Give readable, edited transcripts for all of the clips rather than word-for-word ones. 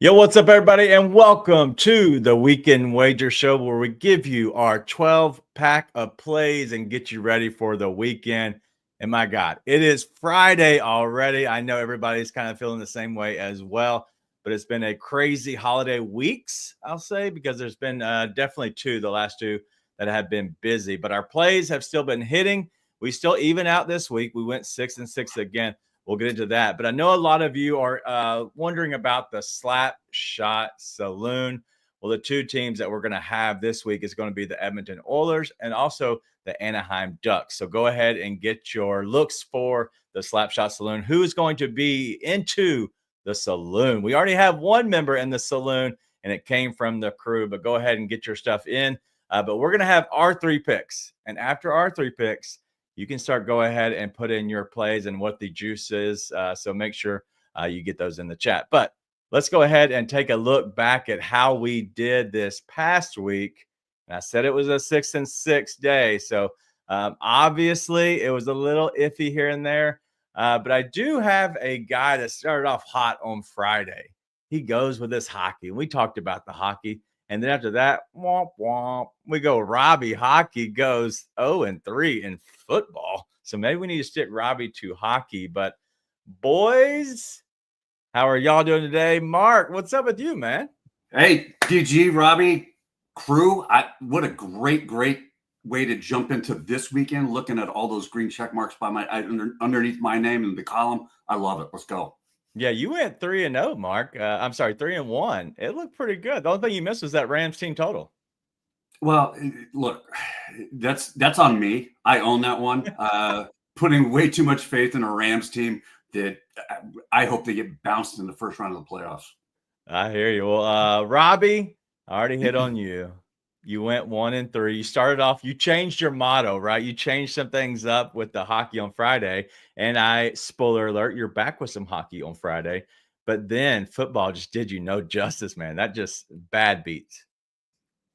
Yo, what's up, everybody, and welcome to the Weekend Wager Show, where we give you our 12-pack of plays and get you ready for the weekend. And my God, it is Friday already. I know everybody's kind of feeling the same way as well, but it's been a crazy holiday weeks, I'll say, because there's been definitely the last two that have been busy, but our plays have still been hitting. We still even out this week. We went 6-6 again. We'll get into that. But I know a lot of you are wondering about the Slapshot Saloon. Well, the two teams that we're going to have this week is going to be the Edmonton Oilers and also the Anaheim Ducks. So go ahead and get your looks for the Slapshot Saloon. Who's going to be into the Saloon? We already have one member in the Saloon, and it came from the crew. But go ahead and get your stuff in. But we're going to have our three picks. And after our three picks, you can go ahead and put in your plays and what the juice is. So make sure you get those in the chat. But let's go ahead and take a look back at how we did this past week. And I said it was a 6-6 day. So obviously it was a little iffy here and there. But I do have a guy that started off hot on Friday. He goes with this hockey. We talked about the hockey. And then after that, womp, womp, we go Robbie. Hockey goes 0-3 in football. So maybe we need to stick Robbie to hockey. But boys, how are y'all doing today? Mark, what's up with you, man? Hey, DG, Robbie, crew. What a great way to jump into this weekend, looking at all those green check marks by underneath my name in the column. I love it. Let's go. Yeah, you went 3-0, Mark. I'm sorry, 3-1. It looked pretty good. The only thing you missed was that Rams team total. Well, look, that's on me. I own that one. Putting way too much faith in a Rams team that I hope they get bounced in the first round of the playoffs. I hear you. Well, Robbie, I already hit on you. You went 1-3. You started off, you changed your motto, right? You changed some things up with the hockey on Friday. And spoiler alert, you're back with some hockey on Friday. But then football just did you no justice, man. That just bad beats.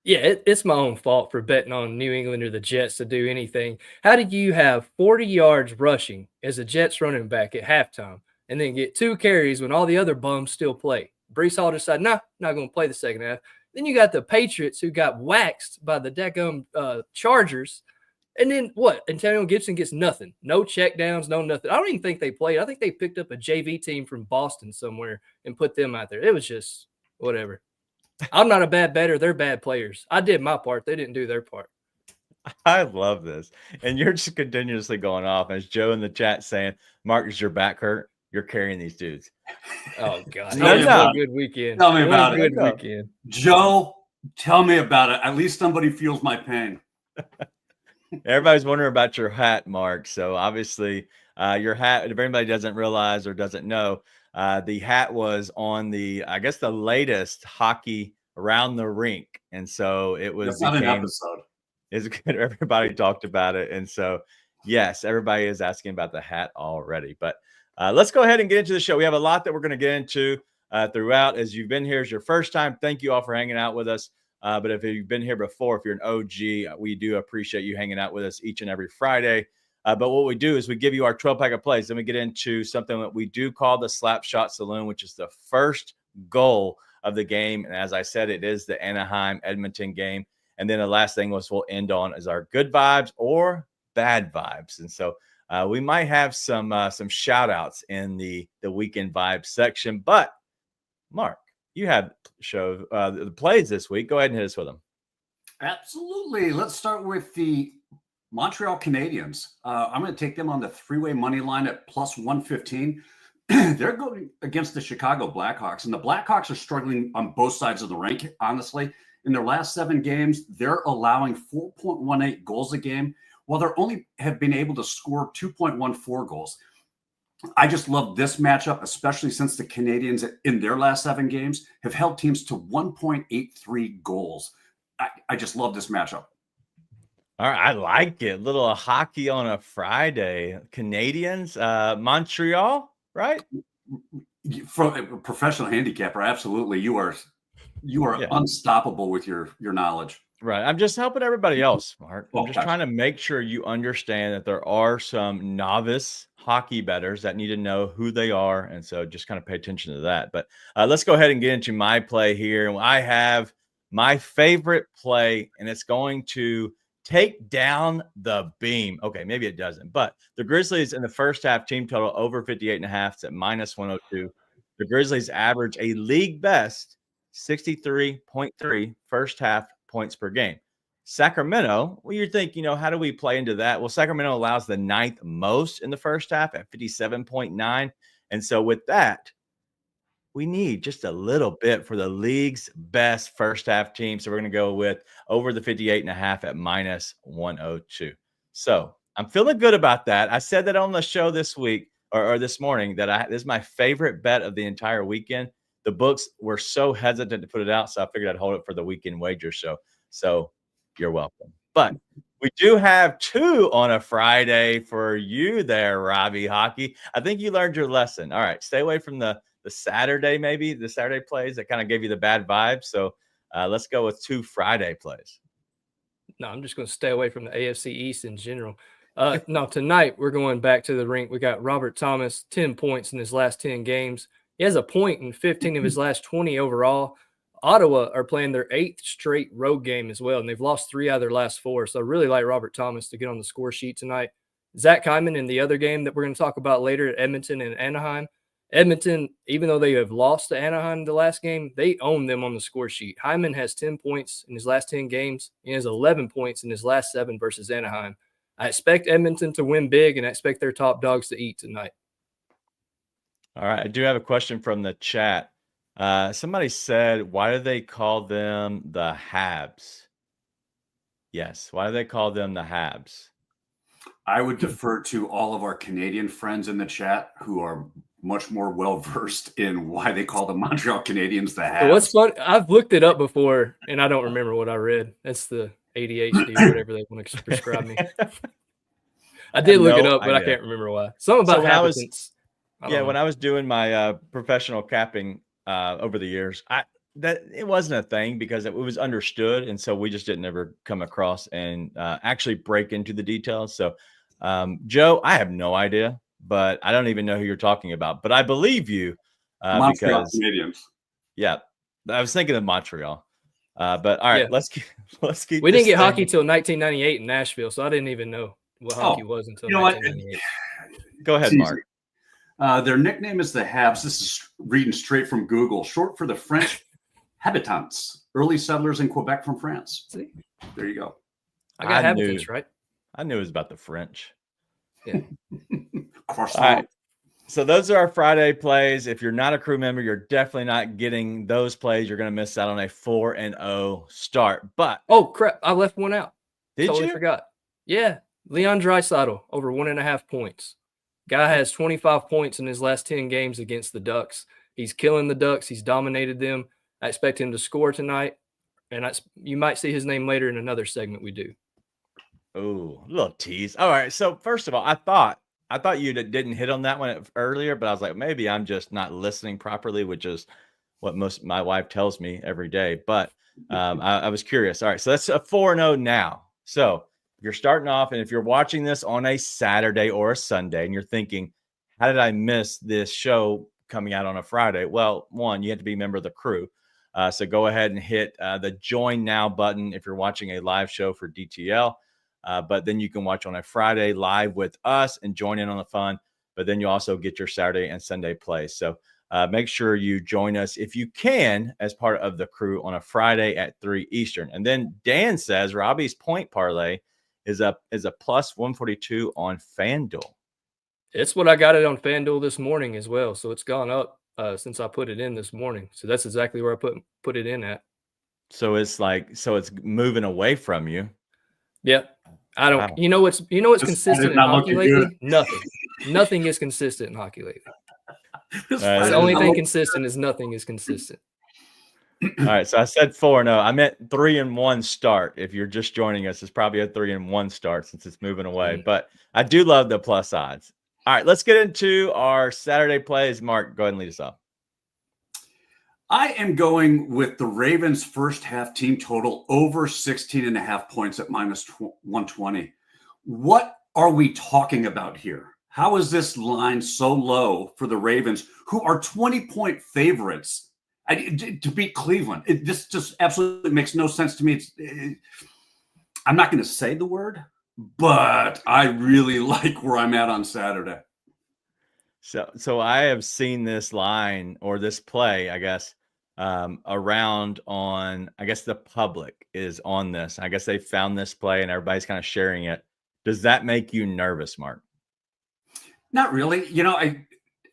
Yeah, it's my own fault for betting on New England or the Jets to do anything. How did you have 40 yards rushing as a Jets running back at halftime and then get 2 carries when all the other bums still play? Brees Hall decided, nah, not going to play the second half. Then you got the Patriots who got waxed by the Deckham Chargers. And then what? Antonio Gibson gets nothing. No checkdowns, no nothing. I don't even think they played. I think they picked up a JV team from Boston somewhere and put them out there. It was just whatever. I'm not a bad bettor. They're bad players. I did my part. They didn't do their part. I love this. And you're just continuously going off. As Joe in the chat saying, Mark, is your back hurt? You're carrying these dudes. Oh, God. No. Good weekend. Tell me about it. Good weekend. Joe, tell me about it. At least somebody feels my pain. Everybody's wondering about your hat, Mark. So obviously your hat, if anybody doesn't realize or doesn't know, the hat was on the latest hockey around the rink. And so it was an episode. It's good. Everybody talked about it. And so, yes, everybody is asking about the hat already. But let's go ahead and get into the show. We have a lot that we're going to get into throughout. As you've been here, it's your first time. Thank you all for hanging out with us. But if you've been here before, if you're an OG, we do appreciate you hanging out with us each and every Friday. But what we do is we give you our 12-pack of plays. Then we get into something that we do call the Slapshot Saloon, which is the first goal of the game. And as I said, it is the Anaheim-Edmonton game. And then the last thing we'll end on is our good vibes or bad vibes. And so we might have some shout outs in the weekend vibes section. But Mark, you had the plays this week. Go ahead and hit us with them. Absolutely. Let's start with the Montreal Canadiens. I'm going to take them on the 3-way money line at plus 115. They're going against the Chicago Blackhawks, and the Blackhawks are struggling on both sides of the rink, honestly. In their last 7 games, they're allowing 4.18 goals a game, while they're only have been able to score 2.14 goals. I just love this matchup, especially since the Canadiens in their last 7 games have held teams to 1.83 goals. I just love this matchup. All right, I like it. Little hockey on a Friday. Canadians, Montreal, right? From a professional handicapper, absolutely. You are unstoppable with your knowledge. Right. I'm just helping everybody else, Mark. I'm just trying to make sure you understand that there are some novice hockey bettors that need to know who they are. And so just kind of pay attention to that. But let's go ahead and get into my play here. I have my favorite play, and it's going to take down the beam. Okay, maybe it doesn't. But the Grizzlies in the first half team total over 58.5. It's at minus 102. The Grizzlies average a league best 63.3 first half points per game. Sacramento, well, you think, how do we play into that? Well, Sacramento allows the ninth most in the first half at 57.9. And so with that, we need just a little bit for the league's best first half team. So we're going to go with over the 58.5 at minus 102. So I'm feeling good about that. I said that on the show this week or this morning that this is my favorite bet of the entire weekend. The books were so hesitant to put it out, so I figured I'd hold it for the weekend wager show. So you're welcome. But we do have two on a Friday for you there, Robbie Hockey. I think you learned your lesson. All right, stay away from the Saturday, maybe the Saturday plays that kind of gave you the bad vibes. So let's go with two Friday plays. No, I'm just going to stay away from the AFC East in general. No, tonight we're going back to the rink. We got Robert Thomas, 10 points in his last 10 games. He has a point in 15 of his last 20 overall. Ottawa are playing their 8th straight road game as well, and they've lost 3 out of their last 4. So I really like Robert Thomas to get on the score sheet tonight. Zach Hyman in the other game that we're going to talk about later at Edmonton and Anaheim. Edmonton, even though they have lost to Anaheim the last game, they own them on the score sheet. Hyman has 10 points in his last 10 games. He has 11 points in his last 7 versus Anaheim. I expect Edmonton to win big, and I expect their top dogs to eat tonight. All right. I do have a question from the chat. Somebody said, why do they call them the Habs? Yes. Why do they call them the Habs? I would defer to all of our Canadian friends in the chat who are much more well-versed in why they call the Montreal Canadiens the Habs. What's funny, I've looked it up before, and I don't remember what I read. That's the ADHD or whatever they want to prescribe me. I did look it up, but I can't remember why. Something about habitants. When I was doing my professional capping over the years, that it wasn't a thing because it was understood, and so we just didn't ever come across and actually break into the details. So, Joe, I have no idea, but I don't even know who you're talking about. But I believe you Montreal because Canadiens. Yeah, I was thinking of Montreal. But all right, let's keep. We didn't get hockey till 1998 in Nashville, so I didn't even know what hockey was until 1998. Go ahead, Mark. Their nickname is the Habs. This is reading straight from Google, short for the French habitants, early settlers in Quebec from France. See? There you go. I got habitants, right? I knew it was about the French. Yeah. All right. So those are our Friday plays. If you're not a crew member, you're definitely not getting those plays. You're going to miss out on a 4-0 start. But oh crap, I left one out. Did totally you? Forgot. Yeah, Leon Draisaitl over 1.5 points. Guy has 25 points in his last 10 games against the Ducks. He's killing the Ducks. He's dominated them. I expect him to score tonight, and you might see his name later in another segment we do. Oh, a little tease. All right. So first of all, I thought you didn't hit on that one earlier, but I was like, maybe I'm just not listening properly, which is what my wife tells me every day. But I was curious. All right. So that's a 4-0 now. So if you're starting off, and if you're watching this on a Saturday or a Sunday and you're thinking, how did I miss this show coming out on a Friday? Well, one, you have to be a member of the crew. So go ahead and hit the join now button if you're watching a live show for DTL. But then you can watch on a Friday live with us and join in on the fun. But then you also get your Saturday and Sunday plays. So make sure you join us if you can as part of the crew on a Friday at 3 Eastern. And then Dan says Robbie's point parlay is a plus 142 on FanDuel. It's what I got it on FanDuel this morning as well. So it's gone up since I put it in this morning. So that's exactly where I put it in at. So it's moving away from you. Yep. I don't. Wow. You know what's consistent in hockey lately? Nothing. Nothing is consistent in hockey lately. The only thing consistent is nothing is consistent. All right. So I said 4-0. I meant 3-1 start. If you're just joining us, it's probably a 3-1 start since it's moving away. But I do love the plus odds. All right. Let's get into our Saturday plays. Mark, go ahead and lead us off. I am going with the Ravens first half team total over 16.5 points at minus 120. What are we talking about here? How is this line so low for the Ravens, who are 20-point favorites to beat Cleveland? This just absolutely makes no sense to me. I'm not going to say the word, but I really like where I'm at on Saturday. So I have seen this line or this play, I guess, around on, I guess the public is on this. I guess they found this play and everybody's kind of sharing it. Does that make you nervous, Mark? Not really.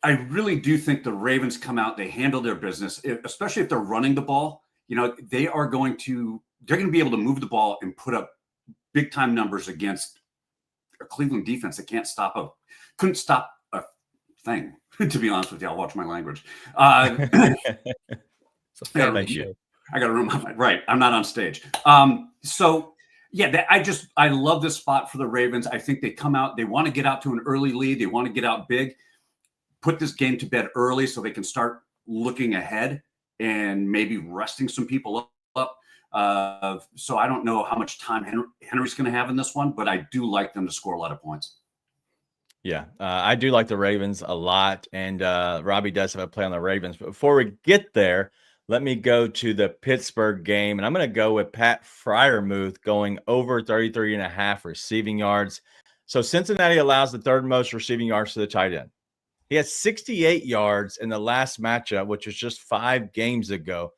I really do think the Ravens come out, they handle their business, especially if they're running the ball. They're going to be able to move the ball and put up big time numbers against a Cleveland defense that couldn't stop a thing. To be honest with you, I'll watch my language. It's a family show. show. I got to remember my right. I'm not on stage. So yeah, I love this spot for the Ravens. I think they come out, they want to get out to an early lead. They want to get out big, put this game to bed early so they can start looking ahead and maybe resting some people up. So I don't know how much time Henry's going to have in this one, but I do like them to score a lot of points. Yeah, I do like the Ravens a lot, and Robbie does have a play on the Ravens. But before we get there, let me go to the Pittsburgh game, and I'm going to go with Pat Freiermuth going over 33.5 receiving yards. So Cincinnati allows the third most receiving yards to the tight end. He has 68 yards in the last matchup, which was just 5 games ago.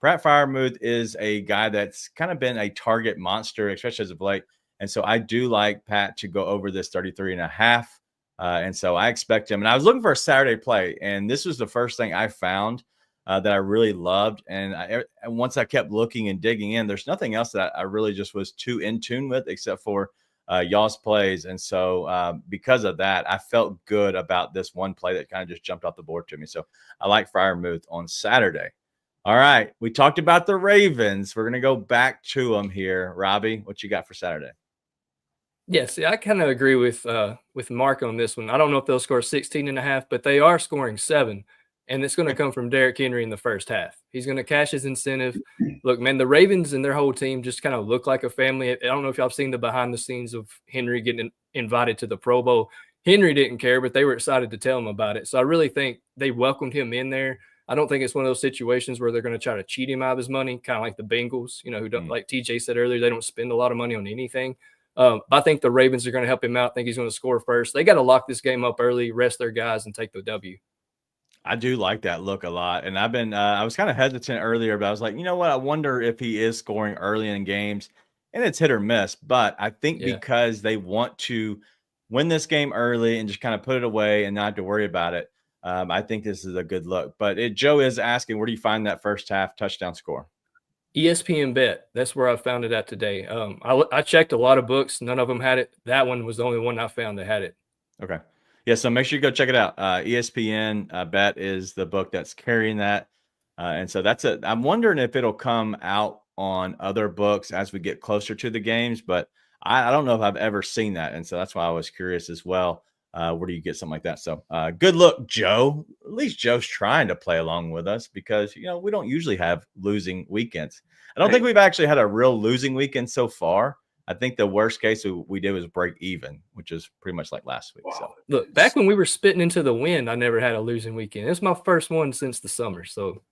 Pat Freiermuth is a guy that's kind of been a target monster, especially as of late. And so I do like Pat to go over this 33.5. And so I expect him. And I was looking for a Saturday play, and this was the first thing I found that I really loved. And once I kept looking and digging in, there's nothing else that I really just was too in tune with except for y'all's plays. And so because of that, I felt good about this one play that kind of just jumped off the board to me. So I like Freiermuth on Saturday. All right. We talked about the Ravens. We're going to go back to them here. Robbie, what you got for Saturday? Yes, I kind of agree with Mark on this one. I don't know if they'll score 16.5, but they are scoring 7. And it's going to come from Derrick Henry in the first half. He's going to cash his incentive. Look, man, the Ravens and their whole team just kind of look like a family. I don't know if y'all have seen the behind the scenes of Henry getting invited to the Pro Bowl. Henry didn't care, but they were excited to tell him about it. So I really think they welcomed him in there. I don't think it's one of those situations where they're going to try to cheat him out of his money, kind of like the Bengals, who don't, like TJ said earlier, they don't spend a lot of money on anything. I think the Ravens are going to help him out. I think he's going to score first. They got to lock this game up early, rest their guys, and take the W. I do like that look a lot. And I was kind of hesitant earlier, but I was like, you know what? I wonder if he is scoring early in games, and it's hit or miss. But I think because they want to win this game early and just kind of put it away and not have to worry about it, I think this is a good look. But Joe is asking, where do you find that first half touchdown score? ESPN Bet. That's where I found it at today. I checked a lot of books. None of them had it. That one was the only one I found that had it. Okay. Yeah, so make sure you go check it out. ESPN Bet is the book that's carrying that. And so that's it. I'm wondering if it'll come out on other books as we get closer to the games, but I don't know if I've ever seen that. And so that's why I was curious as well. Where do you get something like that? So good look, Joe. At least Joe's trying to play along with us because, we don't usually have losing weekends. I don't think we've actually had a real losing weekend so far. I think the worst case we did was break even, which is pretty much like last week. Wow. So look, back when we were spitting into the wind, I never had a losing weekend. It's my first one since the summer. So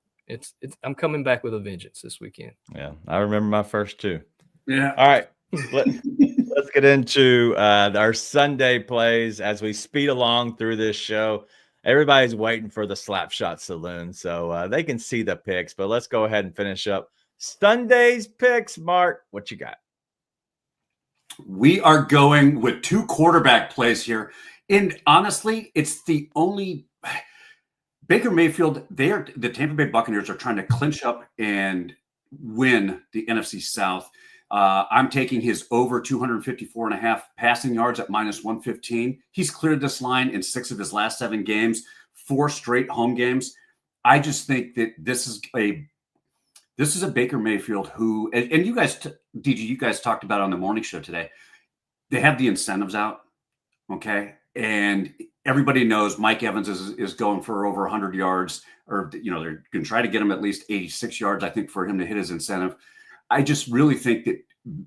I'm coming back with a vengeance this weekend. Yeah, I remember my first two. Yeah. All right. Let's get into our Sunday plays as we speed along through this show. Everybody's waiting for the Slapshot Saloon, so they can see the picks. But let's go ahead and finish up Sunday's picks. Mark, what you got? We are going with 2 quarterback plays here. And honestly, it's the only Baker Mayfield, the Tampa Bay Buccaneers are trying to clinch up and win the NFC South. I'm taking his over 254.5 passing yards at -115. He's cleared this line in 6 of his last 7 games, 4 straight home games. I just think that this is a Baker Mayfield who, and you guys, DG, you guys talked about on the morning show today. They have the incentives out, okay, and everybody knows Mike Evans is going for over 100 yards, or they're going to try to get him at least 86 yards. I think for him to hit his incentive. I just really think that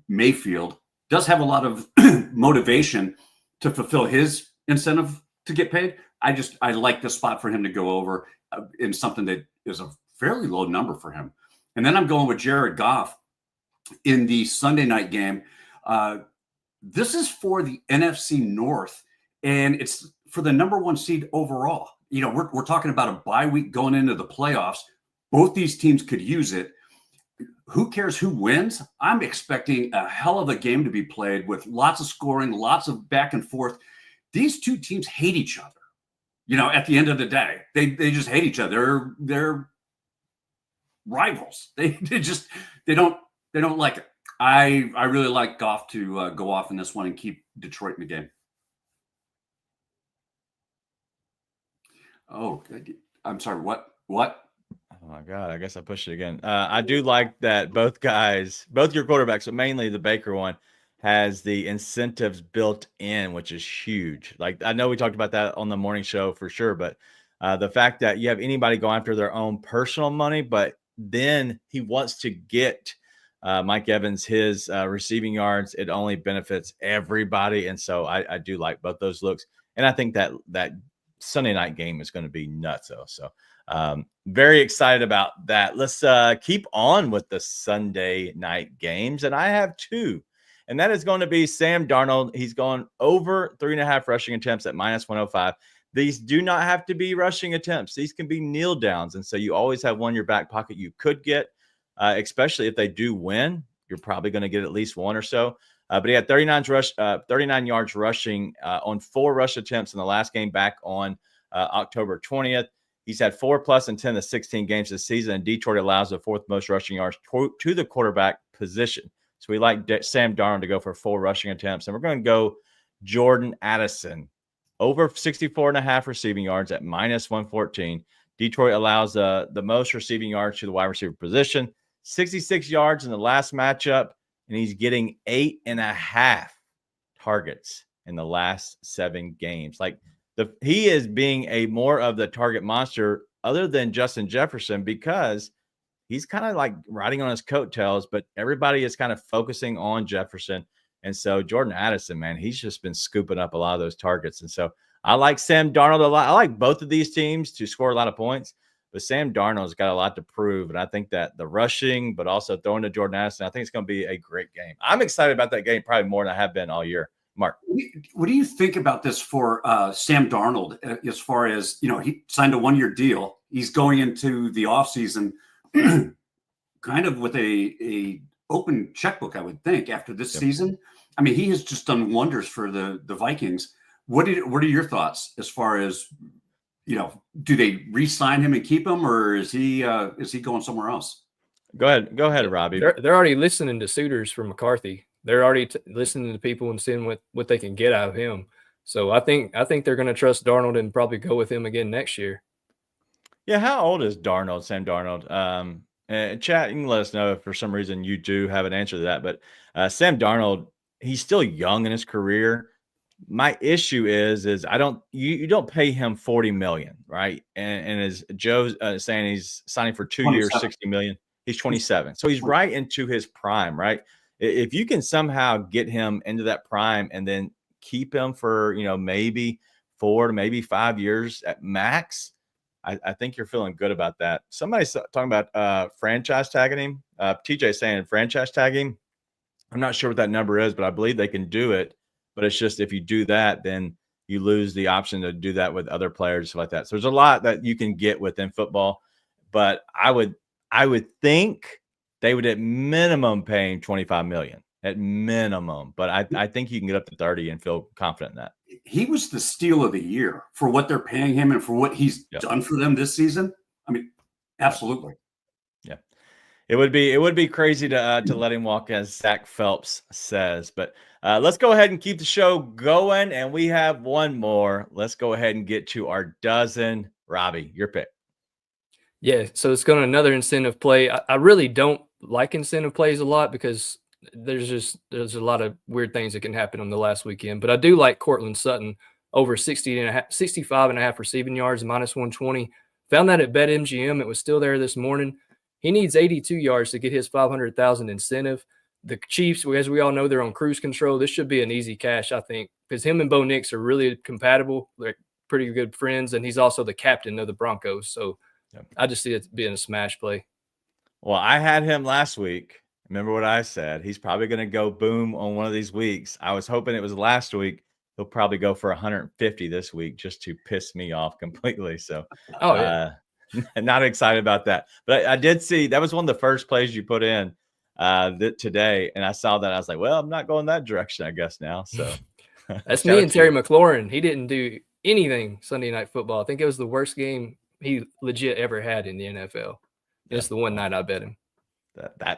Mayfield does have a lot of motivation to fulfill his incentive to get paid. I like the spot for him to go over in something that is a fairly low number for him. And then I'm going with Jared Goff in the Sunday night game. This is for the NFC North, and it's for the number 1 seed overall. You know, we're talking about a bye week going into the playoffs. Both these teams could use it. Who cares who wins? I'm expecting a hell of a game to be played with lots of scoring, lots of back and forth. These two teams hate each other. You know, at the end of the day, they just hate each other. They're rivals. They don't like it. I really like Goff to go off in this one and keep Detroit in the game. Oh, I'm sorry. What? Oh my God, I guess I pushed it again. I do like that both your quarterbacks, but mainly the Baker one, has the incentives built in, which is huge. Like, I know we talked about that on the morning show for sure, but the fact that you have anybody go after their own personal money, but then he wants to get Mike Evans his receiving yards, it only benefits everybody. And so I do like both those looks. And I think that Sunday night game is going to be nuts, though. So very excited about that. Let's keep on with the Sunday night games. And I have 2. And that is going to be Sam Darnold. He's gone over 3.5 rushing attempts at -105. These do not have to be rushing attempts. These can be kneel downs. And so you always have one in your back pocket you could get, especially if they do win. You're probably going to get at least one or so. But he had 39 yards rushing on 4 rush attempts in the last game back on October 20th. He's had 4+ in 10 of 16 games this season, and Detroit allows the 4th most rushing yards to the quarterback position. So we like Sam Darnold to go for 4 rushing attempts. And we're going to go Jordan Addison, over 64.5 receiving yards at -114. Detroit allows the most receiving yards to the wide receiver position, 66 yards in the last matchup, and he's getting 8.5 targets in the last 7 games. Like, he is being a more of the target monster other than Justin Jefferson, because he's kind of like riding on his coattails, but everybody is kind of focusing on Jefferson. And so Jordan Addison, man, he's just been scooping up a lot of those targets. And so I like Sam Darnold a lot. I like both of these teams to score a lot of points, but Sam Darnold's got a lot to prove. And I think that the rushing, but also throwing to Jordan Addison, I think it's going to be a great game. I'm excited about that game probably more than I have been all year. Mark, what do you think about this for Sam Darnold as far as, you know, he signed a 1-year deal. He's going into the offseason kind of with a open checkbook, I would think, after this season. I mean, he has just done wonders for the Vikings. What are your thoughts as far as, you know, do they re-sign him and keep him, or is he going somewhere else? Go ahead, Robbie. They're already listening to suitors for McCarthy. They're already listening to people and seeing what they can get out of him. So I think they're going to trust Darnold and probably go with him again next year. Yeah, how old is Darnold, Sam Darnold? Chat, you can let us know if for some reason you do have an answer to that. But Sam Darnold, he's still young in his career. My issue is you don't pay him $40 million, right? And as Joe's saying, he's signing for 2 years, $60 million. He's 27, so he's right into his prime, right? If you can somehow get him into that prime and then keep him for, you know, maybe 4 to maybe 5 years at max, I think you're feeling good about that. Somebody's talking about franchise tagging him. TJ saying franchise tagging. I'm not sure what that number is, but I believe they can do it. But it's just, if you do that, then you lose the option to do that with other players, stuff like that. So there's a lot that you can get within football. But I would think they would at minimum pay him $25 million at minimum. But I think you can get up to 30 and feel confident in that. He was the steal of the year for what they're paying him and for what he's done for them this season. I mean, absolutely. Yeah. It would be crazy to let him walk, as Zach Phelps says. But let's go ahead and keep the show going. And we have one more. Let's go ahead and get to our dozen. Robbie, your pick. Yeah, so it's going to another incentive play. I really don't like incentive plays a lot because there's a lot of weird things that can happen on the last weekend. But I do like Cortland Sutton over 65.5 receiving yards, -120. Found that at BetMGM. It was still there this morning. He needs 82 yards to get his $500,000 incentive. The Chiefs, as we all know, they're on cruise control. This should be an easy cash, I think, because him and Bo Nix are really compatible. They're pretty good friends, and he's also the captain of the Broncos. So Yep. I just see it being a smash play. Well, I had him last week. Remember what I said? He's probably going to go boom on one of these weeks. I was hoping it was last week. He'll probably go for 150 this week just to piss me off completely. So, not excited about that. But I did see that was one of the first plays you put in today, and I saw that. I was like, well, I'm not going that direction, I guess now. So that's me and Terry McLaurin. He didn't do anything Sunday Night Football. I think it was the worst game he legit ever had in the NFL. It's the one night I bet him.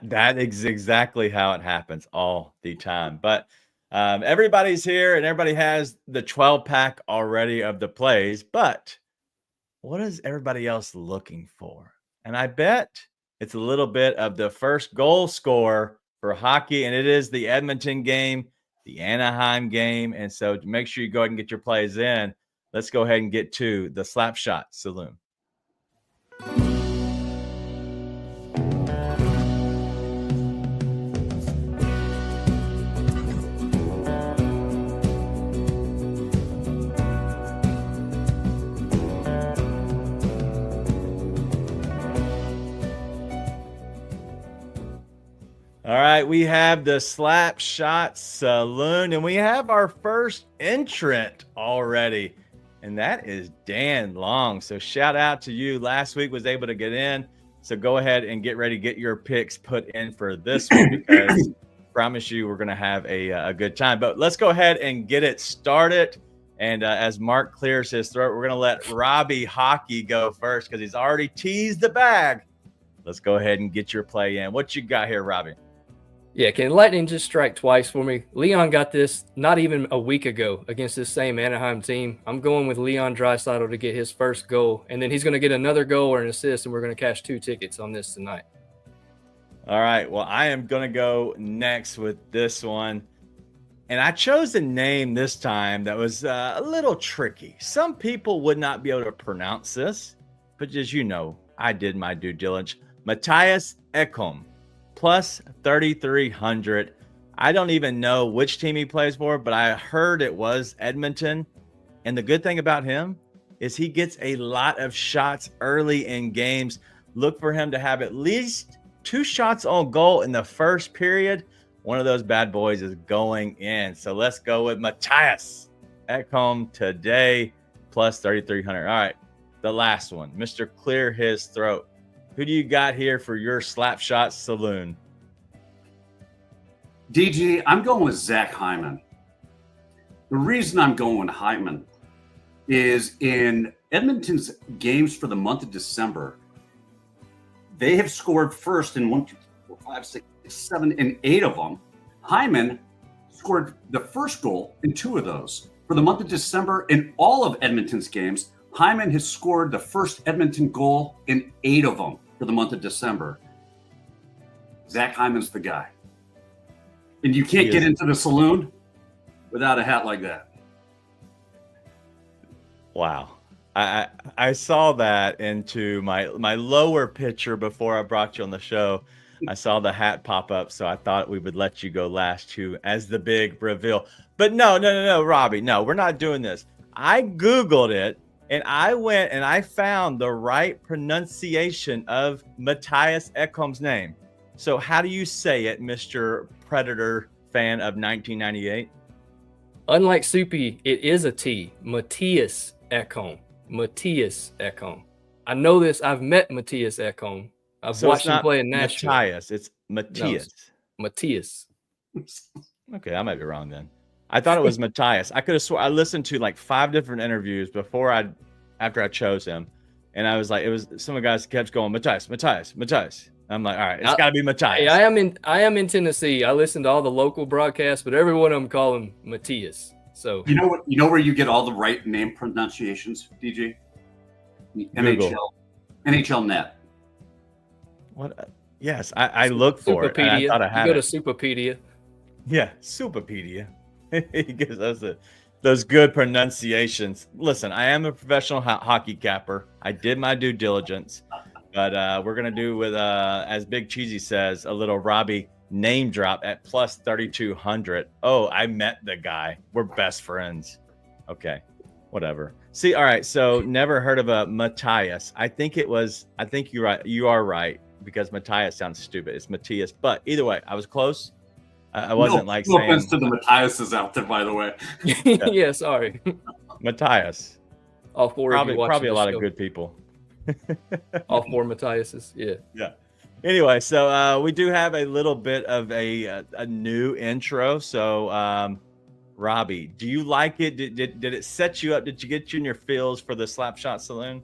That is exactly how it happens all the time. But everybody's here and everybody has the 12 pack already of the plays. But what is everybody else looking for? And I bet it's a little bit of the first goal scorer for hockey, and it is the Edmonton game, the Anaheim game. And so make sure you go ahead and get your plays in. Let's go ahead and get to the Slapshot Saloon. All right, we have the Slapshot Saloon, and we have our first entrant already, and that is Dan Long. So shout out to you. Last week was able to get in, so go ahead and get ready, get your picks put in for this one because I promise you we're going to have a good time. But let's go ahead and get it started. And as Mark clears his throat, we're going to let Robbie Hockey go first because he's already teased the bag. Let's go ahead and get your play in. What you got here, Robbie? Yeah, can Lightning just strike twice for me? Leon got this not even a week ago against this same Anaheim team. I'm going with Leon Draisaitl to get his first goal, and then he's going to get another goal or an assist, and we're going to cash 2 tickets on this tonight. All right, well, I am going to go next with this one, and I chose a name this time that was a little tricky. Some people would not be able to pronounce this, but as you know, I did my due diligence. Mattias Ekholm. Plus 3,300. I don't even know which team he plays for, but I heard it was Edmonton. And the good thing about him is he gets a lot of shots early in games. Look for him to have at least 2 shots on goal in the first period. One of those bad boys is going in. So let's go with Mattias Ekholm today, plus 3,300. All right, the last one, Mr. Clear His Throat. Who do you got here for your Slapshot Saloon? DG, I'm going with Zach Hyman. The reason I'm going with Hyman is in Edmonton's games for the month of December, they have scored first in 1, 2, 3, 4, 5, 6, 7, and 8 of them. Hyman scored the first goal in 2 of those. For the month of December, in all of Edmonton's games, Hyman has scored the first Edmonton goal in 8 of them for the month of December. Zach Hyman's the guy. And you can't get into the saloon without a hat like that. Wow. I saw that into my lower picture before I brought you on the show. I saw the hat pop up, so I thought we would let you go last too as the big reveal. But no, Robbie, no, we're not doing this. I Googled it. And I went and I found the right pronunciation of Mattias Ekholm's name. So how do you say it, Mr. Predator fan of 1998? Unlike Soupy, it is a T. Mattias Ekholm. Mattias Ekholm. I know this. I've met Mattias Ekholm. I've watched him play in Nashville. Mattias, it's Matthias. No, Mattias. Okay, I might be wrong then. I thought it was Mattias. I could have sworn I listened to like 5 different interviews after I chose him, and I was like, it was some of the guys kept going Mattias. I'm like, all right, it's got to be Mattias. Hey, I am in Tennessee. I listen to all the local broadcasts, but every one of them call him Mattias. So you know where you get all the right name pronunciations, DJ? NHL Net. What? Yes, I look for it. And I thought I had you go to Superpedia. Yeah, Superpedia. He gives us those good pronunciations. Listen, I am a professional hockey capper. I did my due diligence, but we're gonna do with as Big Cheesy says, a little Robbie name drop at plus 3,200. Oh, I met the guy. We're best friends. Okay, Whatever. See, all right. So never heard of a Matthias. I think you're right. You are right because Matthias sounds stupid. It's Matthias. But either way, I was close. I wasn't no, like no saying offense to the Matthiases out there, by the way. Yeah, sorry. Matthias. All four of you watching Probably a the lot show. of good people. All four Matthiases. Yeah. Yeah. Anyway, so we do have a little bit of a new intro. So Robbie, do you like it? Did it set you up? Did you get you in your feels for the Slapshot Saloon?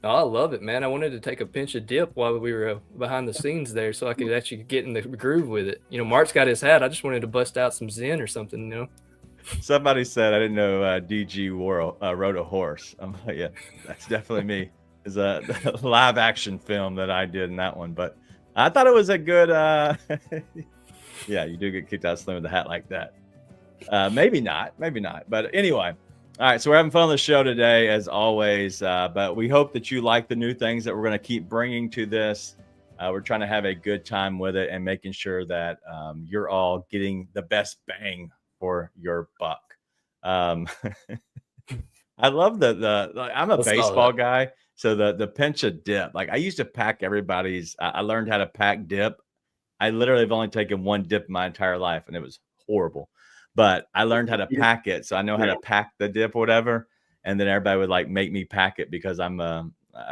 Oh, I love it, man. I wanted to take a pinch of dip while we were behind the scenes there so I could actually get in the groove with it. You know, Mark's got his hat. I just wanted to bust out some Zen or something, you know. Somebody said, I didn't know DG rode a horse. I'm like, yeah, that's definitely me. It's a live action film that I did in that one. But I thought it was a good, yeah, you do get kicked out of saloon with a hat like that. Maybe not. But anyway, all right. So we're having fun on the show today, as always. But we hope that you like the new things that we're going to keep bringing to this. We're trying to have a good time with it and making sure that you're all getting the best bang for your buck. I love I'm a baseball guy. So the pinch of dip, like I used to pack everybody's, I learned how to pack dip. I literally have only taken one dip in my entire life and it was horrible. But I learned how to pack it, so I know how to pack the dip or whatever. And then everybody would like make me pack it because I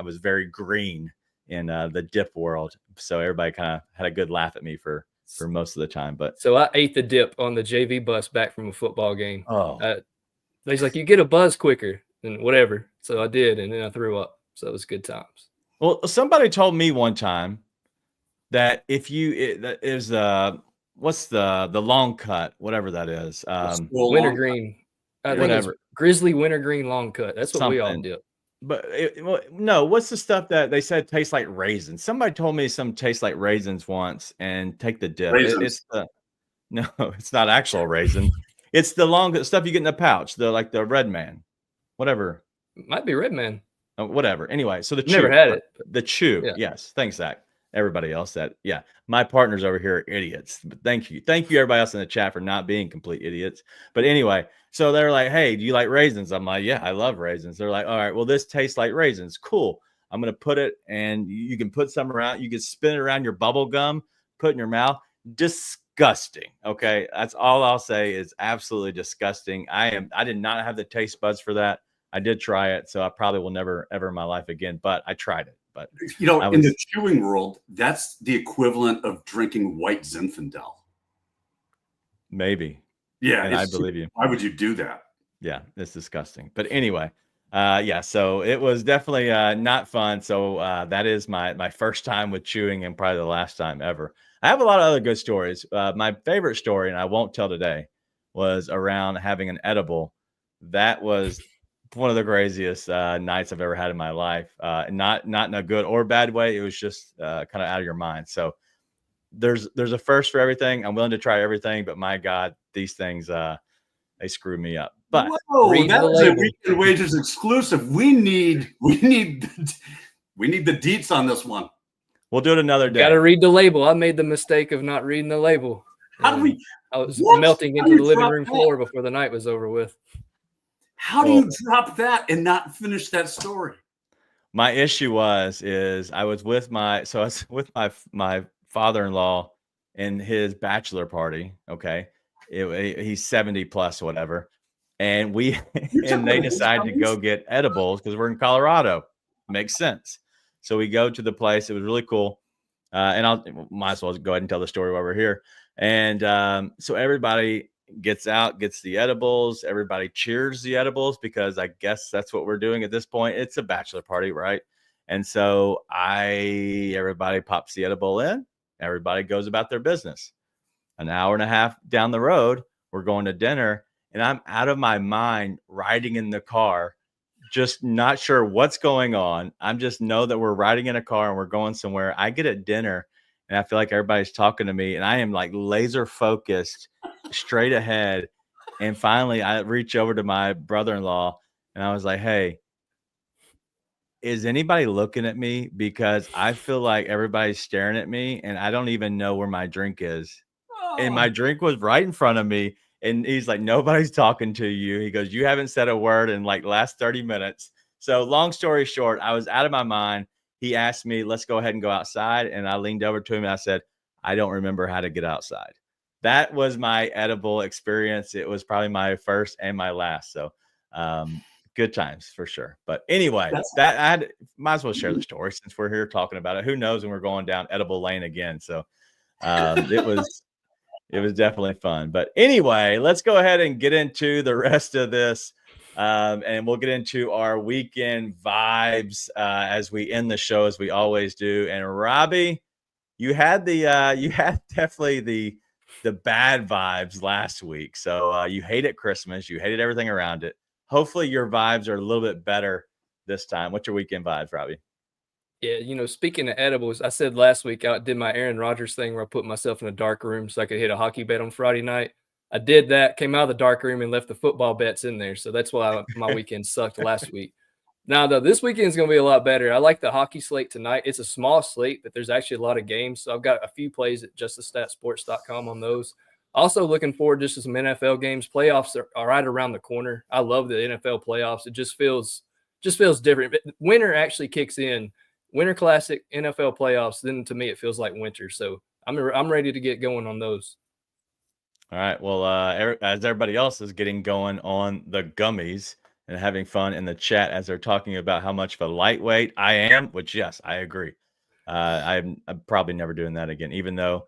was very green in the dip world. So everybody kind of had a good laugh at me for most of the time. But so I ate the dip on the JV bus back from a football game. Oh, he's like, you get a buzz quicker and whatever. So I did, and then I threw up. So it was good times. Well, somebody told me one time that if that is what's the long cut, whatever that is, wintergreen. I think it's grizzly wintergreen long cut. That's what we all dip. But no, what's the stuff that they said tastes like raisins? Somebody told me some tastes like raisins once, and take the dip. No, it's not actual raisin. It's the long stuff you get in the pouch, the Red Man, whatever. Might be Red Man. Whatever. Anyway, so the chew. Never had it. The chew. Yeah. Yes. Thanks, Zach. Everybody else my partners over here are idiots. But thank you everybody else in the chat for not being complete idiots. But anyway, so they're like, hey, do you like raisins? I'm like, yeah, I love raisins. They're like, all right, well, this tastes like raisins. Cool. I'm going to put it, and you can put some around. You can spin it around your bubble gum, put it in your mouth. Disgusting. Okay. That's all I'll say is absolutely disgusting. I did not have the taste buds for that. I did try it, so I probably will never ever in my life again, but I tried it. But you know, in the chewing world, that's the equivalent of drinking white Zinfandel. Maybe. Yeah. And I believe you. Why would you do that? Yeah, it's disgusting. But anyway, yeah, so it was definitely not fun. So that is my first time with chewing and probably the last time ever. I have a lot of other good stories. My favorite story, and I won't tell today, was around having an edible. That was one of the craziest nights I've ever had in my life. Not in a good or bad way. It was just kind of out of your mind. So there's a first for everything. I'm willing to try everything, but my God, these things they screw me up. But whoa, that was a Weekend Wagers exclusive. We need the deets on this one. We'll do it another day. Got to read the label. I made the mistake of not reading the label. How do we? I was melting into the living room floor before the night was over with. How do you drop that and not finish that story? My issue is I was with my father-in-law in his bachelor party. Okay. He's 70 plus or whatever. And they decided to go get edibles because we're in Colorado. Makes sense. So we go to the place. It was really cool. And might as well go ahead and tell the story while we're here. And so everybody gets out, gets the edibles. Everybody cheers the edibles because I guess that's what we're doing at this point. It's a bachelor party, right? And so everybody pops the edible in. Everybody goes about their business. An hour and a half down the road, we're going to dinner, and I'm out of my mind riding in the car, just not sure what's going on. I'm just know that we're riding in a car and we're going somewhere. I get at dinner and I feel like everybody's talking to me, and I am like laser focused straight ahead. And finally I reach over to my brother-in-law and I was like, hey, is anybody looking at me? Because I feel like everybody's staring at me and I don't even know where my drink is. And my drink was right in front of me. And he's like, nobody's talking to you. He goes, you haven't said a word in like last 30 minutes. So long story short, I was out of my mind. He asked me, let's go ahead and go outside. And I leaned over to him and I said, I don't remember how to get outside. That was my edible experience. It was probably my first and my last. So good times for sure. But anyway, might as well share the story since we're here talking about it. Who knows when we're going down edible lane again. So it was definitely fun. But anyway, let's go ahead and get into the rest of this. And we'll get into our weekend vibes as we end the show, as we always do. And Robbie, you had definitely the bad vibes last week. So you hated Christmas, you hated everything around it. Hopefully your vibes are a little bit better this time. What's your weekend vibes, Robbie? Yeah, speaking of edibles, I said last week I did my Aaron Rodgers thing where I put myself in a dark room so I could hit a hockey bet on Friday night. I did that, came out of the dark room and left the football bets in there. So that's why my weekend sucked last week. Now, though, this weekend's going to be a lot better. I like the hockey slate tonight. It's a small slate, but there's actually a lot of games. So I've got a few plays at justthestatsports.com on those. Also looking forward just to some NFL games. Playoffs are right around the corner. I love the NFL playoffs. It just feels different. But winter actually kicks in. Winter Classic, NFL playoffs, then to me it feels like winter. So I'm ready to get going on those. All right. Well, as everybody else is getting going on the gummies and having fun in the chat as they're talking about how much of a lightweight I am, which, yes, I agree. I'm probably never doing that again, even though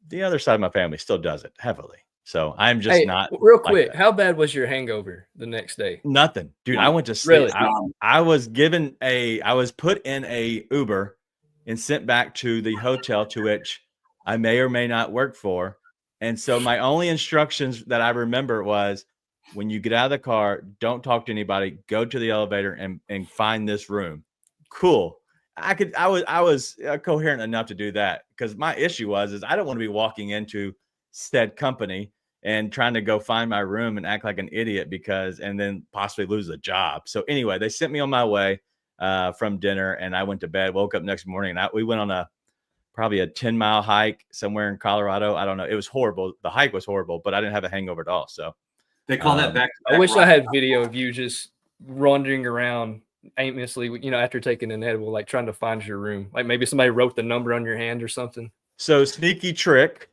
the other side of my family still does it heavily. So I'm just not. Real quick, like, how bad was your hangover the next day? Nothing, dude. I went to sleep. Really? I was put in a Uber and sent back to the hotel to which I may or may not work for. And so my only instructions that I remember was, when you get out of the car, don't talk to anybody, go to the elevator and find this room. Cool. I was coherent enough to do that, because my issue is I don't want to be walking into said company and trying to go find my room and act like an idiot and then possibly lose a job. So anyway, they sent me on my way from dinner, and I went to bed, woke up next morning, and we went on probably a 10-mile hike somewhere in Colorado. I don't know. It was horrible. The hike was horrible, but I didn't have a hangover at all. So they call that back. I wish I had video of you just wandering around aimlessly, after taking an edible, like trying to find your room. Like maybe somebody wrote the number on your hand or something. So sneaky trick,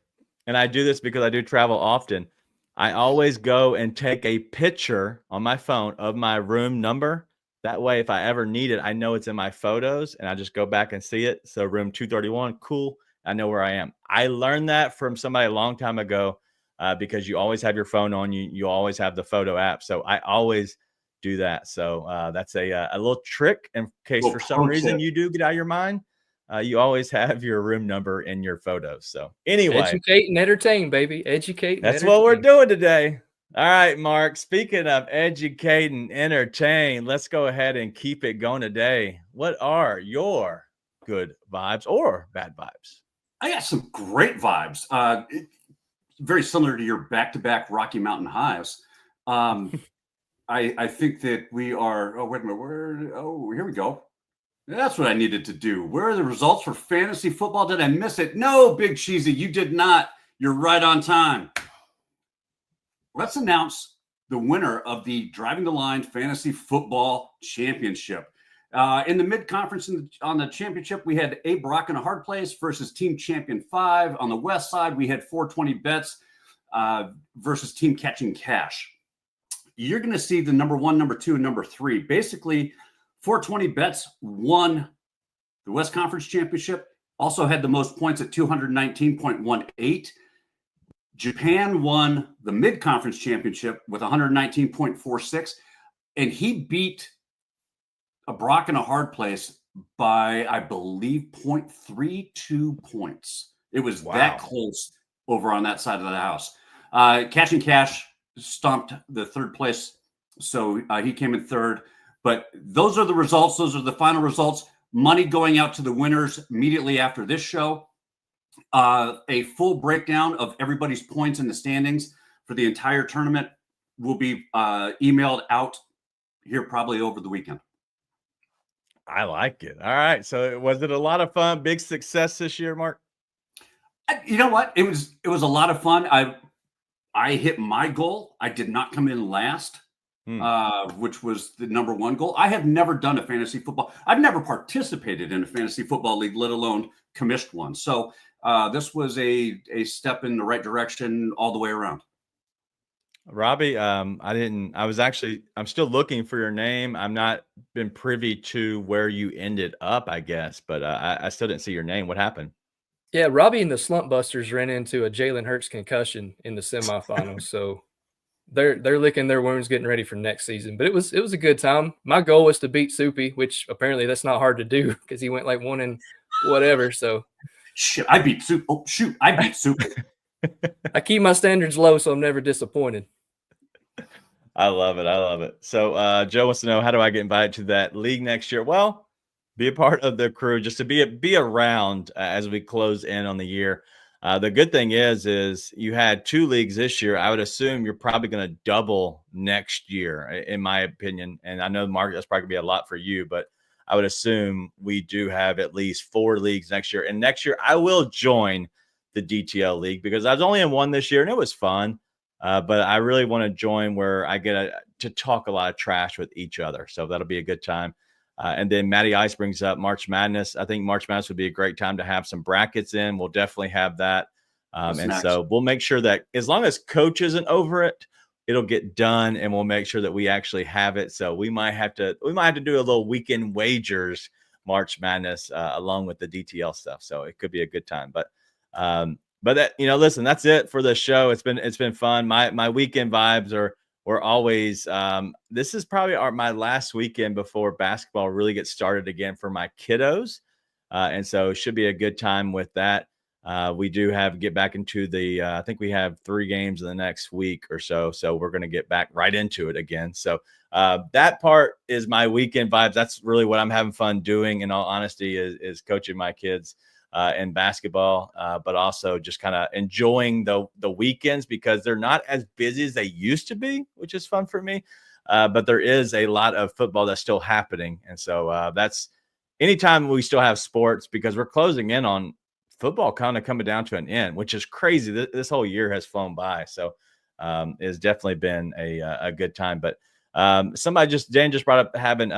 and I do this because I do travel often. I always go and take a picture on my phone of my room number. That way, if I ever need it, I know it's in my photos, and I just go back and see it. So room 231, cool. I know where I am. I learned that from somebody a long time ago because you always have your phone on you. You always have the photo app. So I always do that. So that's a little trick in case for some reason you do get out of your mind. You always have your room number in your photos. So anyway, educate and entertain, baby. Educate. That's what we're doing today. All right, Mark. Speaking of educate and entertain, let's go ahead and keep it going today. What are your good vibes or bad vibes? I got some great vibes. Very similar to your back-to-back Rocky Mountain highs. I think that we are. Oh, wait a minute. Here we go. That's what I needed to do. Where are the results for fantasy football? Did I miss it? No, Big Cheesy, you did not. You're right on time. Let's announce the winner of the Driving the Line Fantasy Football Championship. In the mid-conference on the championship, we had Abe Rock in a hard place versus Team Champion 5. On the west side, we had 420 bets versus Team Catching Cash. You're going to see the number 1, number 2, and number 3. Basically, 420 bets won the West Conference Championship, also had the most points at 219.18. Japan won the Mid-Conference Championship with 119.46, and he beat a Brock in a hard place by, I believe, 0.32 points. It was that close over on that side of the house. Catching Cash stomped the third place, so he came in third. But those are the results. Those are the final results. Money going out to the winners immediately after this show. A full breakdown of everybody's points in the standings for the entire tournament will be emailed out here probably over the weekend. I like it. All right. So was it a lot of fun? Big success this year, Mark? You know what? It was a lot of fun. I hit my goal. I did not come in last, which was the number one goal. I have never done a fantasy football. I've never participated in a fantasy football league, let alone commissioned one. So this was a step in the right direction all the way around. Robbie, I'm still looking for your name. I'm not been privy to where you ended up, I guess, but I still didn't see your name. What happened? Yeah, Robbie and the Slump Busters ran into a Jalen Hurts concussion in the semifinals, so they're licking their wounds, getting ready for next season. But it was a good time. My goal was to beat Soupy, which apparently that's not hard to do because he went like 1 and whatever. So shit, I beat Soupy. Oh shoot, I beat Soupy. I keep my standards low, so I'm never disappointed. I love it. I love it. So Joe wants to know, how do I get invited to that league next year? Well, be a part of the crew, just to be around as we close in on the year. The good thing is you had 2 leagues this year. I would assume you're probably going to double next year, in my opinion. And I know, Mark, that's probably going to be a lot for you, but I would assume we do have at least 4 leagues next year. And next year I will join the DTL league because I was only in one this year and it was fun. But I really want to join where I get to talk a lot of trash with each other. So that'll be a good time. And then Matty Ice brings up March Madness. I think March Madness would be a great time to have some brackets in. We'll definitely have that. So we'll make sure that as long as coach isn't over it, it'll get done, and we'll make sure that we actually have it. So we might have to do a little weekend wagers March Madness along with the DTL stuff. So it could be a good time. But that, listen, that's it for the show. It's been fun. My weekend vibes were always, this is probably my last weekend before basketball really gets started again for my kiddos. And so it should be a good time with that. We do get back into I think we have 3 games in the next week or so. So we're going to get back right into it again. So that part is my weekend vibes. That's really what I'm having fun doing, in all honesty, is coaching my kids in basketball, but also just kind of enjoying the weekends because they're not as busy as they used to be, which is fun for me. But there is a lot of football that's still happening. And so that's anytime we still have sports, because we're closing in on football kind of coming down to an end, which is crazy. This whole year has flown by. So it's definitely been a good time. But Dan just brought up having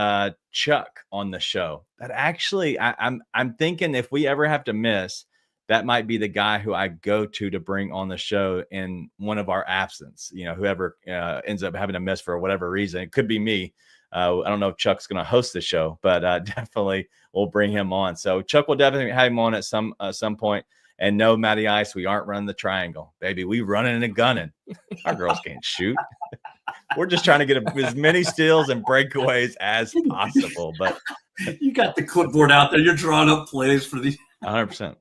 Chuck on the show. That actually, I'm thinking if we ever have to miss, that might be the guy who I go to bring on the show in one of our absence. Whoever ends up having to miss for whatever reason, it could be me. I don't know if Chuck's going to host the show, but definitely we'll bring him on. So Chuck will definitely have him on at some point. And no, Matty Ice, we aren't running the triangle, baby. We running and gunning. Our girls can't shoot. We're just trying to get as many steals and breakaways as possible. But you got the clipboard out there. You're drawing up plays for these. 100%.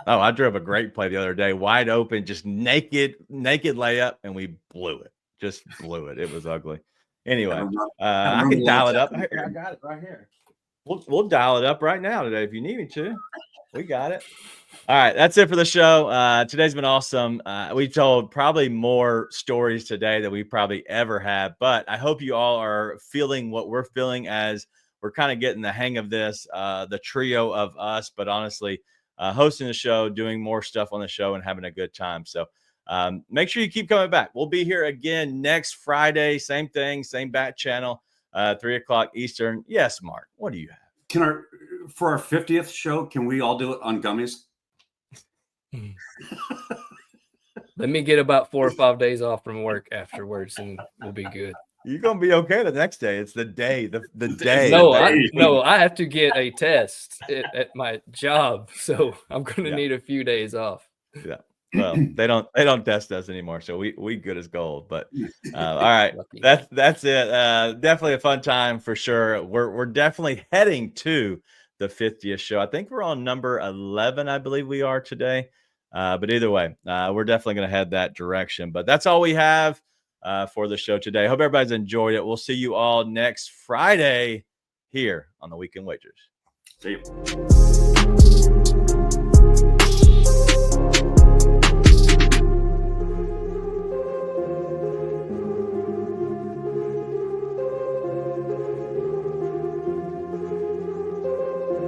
Oh, I drove a great play the other day, wide open, just naked layup, and we blew it. Just blew it. It was ugly. Anyway, I can dial it up. I got it right here. We'll dial it up right now today if you need me to. We got it. All right, that's it for the show. Today's been awesome. We told probably more stories today than we probably ever have, but I hope you all are feeling what we're feeling as we're kind of getting the hang of this, the trio of us, but honestly, hosting the show, doing more stuff on the show, and having a good time. So make sure you keep coming back. We'll be here again next Friday. Same thing, same bat channel, 3:00 Eastern. Yes, Mark, what do you have? For our 50th show, can we all do it on gummies? Let me get about 4 or 5 days off from work afterwards, and we'll be good. You're gonna be okay the next day. It's the day, the day. No, I have to get a test at my job, so I'm gonna need a few days off. Yeah. Well, they don't test us anymore, so we good as gold. But all right, that's it. Definitely a fun time for sure. We're definitely heading to the 50th show. I think we're on number 11, I believe we are today. But either way, we're definitely going to head that direction. But that's all we have for the show today. Hope everybody's enjoyed it. We'll see you all next Friday here on the Weekend Wagers. See you.